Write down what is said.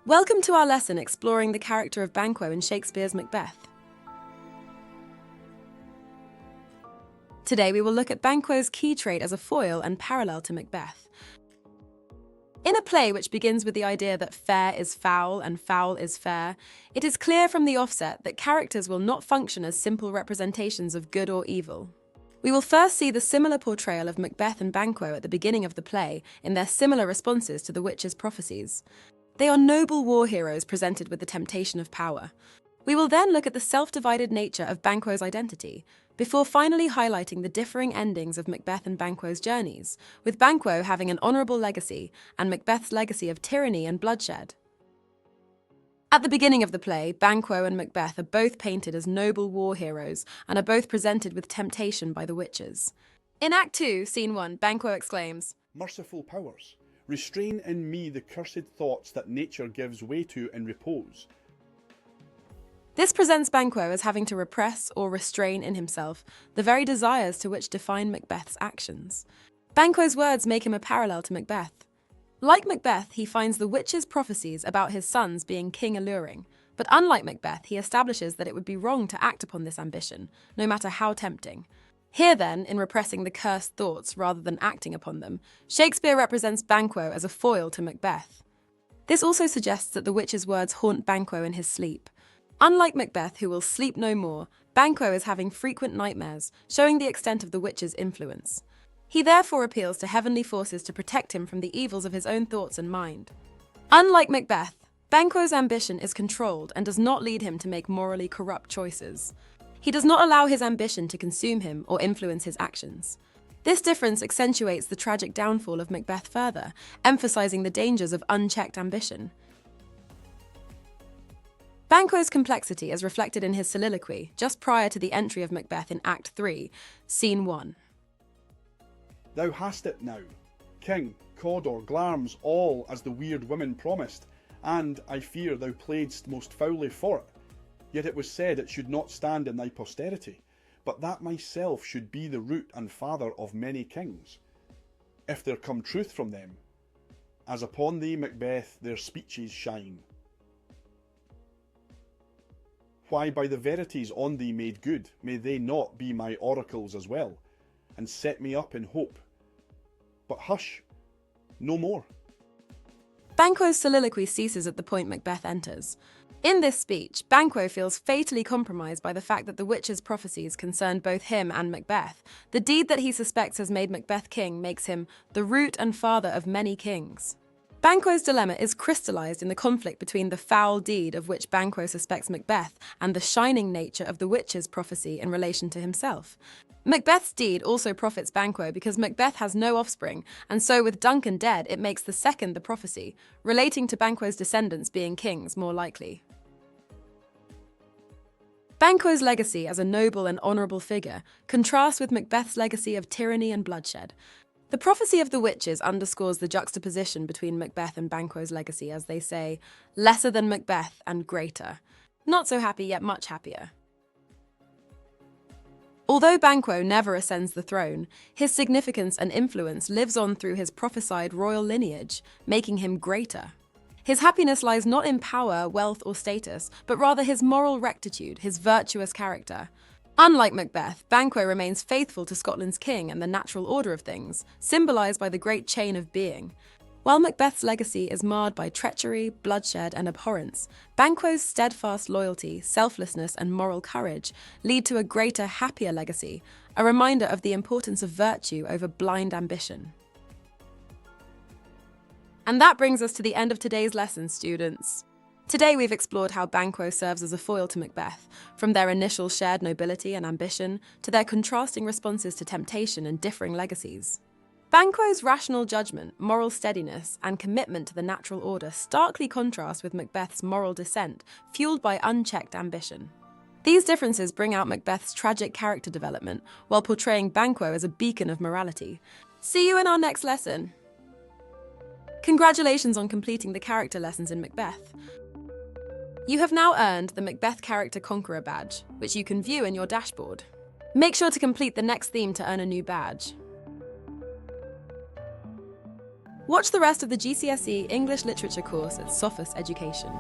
Welcome to our lesson exploring the character of Banquo in Shakespeare's Macbeth. Today we will look at Banquo's key trait as a foil and parallel to Macbeth. In a play which begins with the idea that fair is foul and foul is fair, it is clear from the offset that characters will not function as simple representations of good or evil. We will first see the similar portrayal of Macbeth and Banquo at the beginning of the play in their similar responses to the witch's prophecies. They are noble war heroes presented with the temptation of power. We will then look at the self-divided nature of Banquo's identity, before finally highlighting the differing endings of Macbeth and Banquo's journeys, with Banquo having an honourable legacy and Macbeth's legacy of tyranny and bloodshed. At the beginning of the play, Banquo and Macbeth are both painted as noble war heroes and are both presented with temptation by the witches. In Act 2, Scene 1, Banquo exclaims, "Merciful powers, restrain in me the cursed thoughts that nature gives way to in repose." This presents Banquo as having to repress or restrain in himself the very desires to which define Macbeth's actions. Banquo's words make him a parallel to Macbeth. Like Macbeth, he finds the witch's prophecies about his sons being king alluring, but unlike Macbeth, he establishes that it would be wrong to act upon this ambition, no matter how tempting. Here then, in repressing the cursed thoughts rather than acting upon them, Shakespeare represents Banquo as a foil to Macbeth. This also suggests that the witch's words haunt Banquo in his sleep. Unlike Macbeth, who will sleep no more, Banquo is having frequent nightmares, showing the extent of the witch's influence. He therefore appeals to heavenly forces to protect him from the evils of his own thoughts and mind. Unlike Macbeth, Banquo's ambition is controlled and does not lead him to make morally corrupt choices. He does not allow his ambition to consume him or influence his actions. This difference accentuates the tragic downfall of Macbeth further, emphasizing the dangers of unchecked ambition. Banquo's complexity is reflected in his soliloquy just prior to the entry of Macbeth in Act 3, Scene 1. "Thou hast it now. King, Cawdor, Glarms, all as the weird women promised, and, I fear, thou playedst most foully for it. Yet it was said it should not stand in thy posterity, but that myself should be the root and father of many kings, if there come truth from them, as upon thee, Macbeth, their speeches shine. Why, by the verities on thee made good, may they not be my oracles as well, and set me up in hope. But hush, no more." Banquo's soliloquy ceases at the point Macbeth enters. In this speech, Banquo feels fatally compromised by the fact that the witch's prophecies concerned both him and Macbeth. The deed that he suspects has made Macbeth king makes him the root and father of many kings. Banquo's dilemma is crystallized in the conflict between the foul deed of which Banquo suspects Macbeth and the shining nature of the witch's prophecy in relation to himself. Macbeth's deed also profits Banquo because Macbeth has no offspring, and so with Duncan dead, it makes the second the prophecy, relating to Banquo's descendants being kings more likely. Banquo's legacy as a noble and honourable figure contrasts with Macbeth's legacy of tyranny and bloodshed. The prophecy of the witches underscores the juxtaposition between Macbeth and Banquo's legacy as they say, lesser than Macbeth and greater. Not so happy yet much happier. Although Banquo never ascends the throne, his significance and influence lives on through his prophesied royal lineage, making him greater. His happiness lies not in power, wealth, or status, but rather his moral rectitude, his virtuous character. Unlike Macbeth, Banquo remains faithful to Scotland's king and the natural order of things, symbolised by the great chain of being. While Macbeth's legacy is marred by treachery, bloodshed, and abhorrence, Banquo's steadfast loyalty, selflessness, and moral courage lead to a greater, happier legacy, a reminder of the importance of virtue over blind ambition. And that brings us to the end of today's lesson, students. Today we've explored how Banquo serves as a foil to Macbeth, from their initial shared nobility and ambition to their contrasting responses to temptation and differing legacies. Banquo's rational judgment, moral steadiness, and commitment to the natural order starkly contrast with Macbeth's moral descent, fueled by unchecked ambition. These differences bring out Macbeth's tragic character development, while portraying Banquo as a beacon of morality. See you in our next lesson! Congratulations on completing the character lessons in Macbeth. You have now earned the Macbeth Character Conqueror badge, which you can view in your dashboard. Make sure to complete the next theme to earn a new badge. Watch the rest of the GCSE English Literature course at Sophos Education.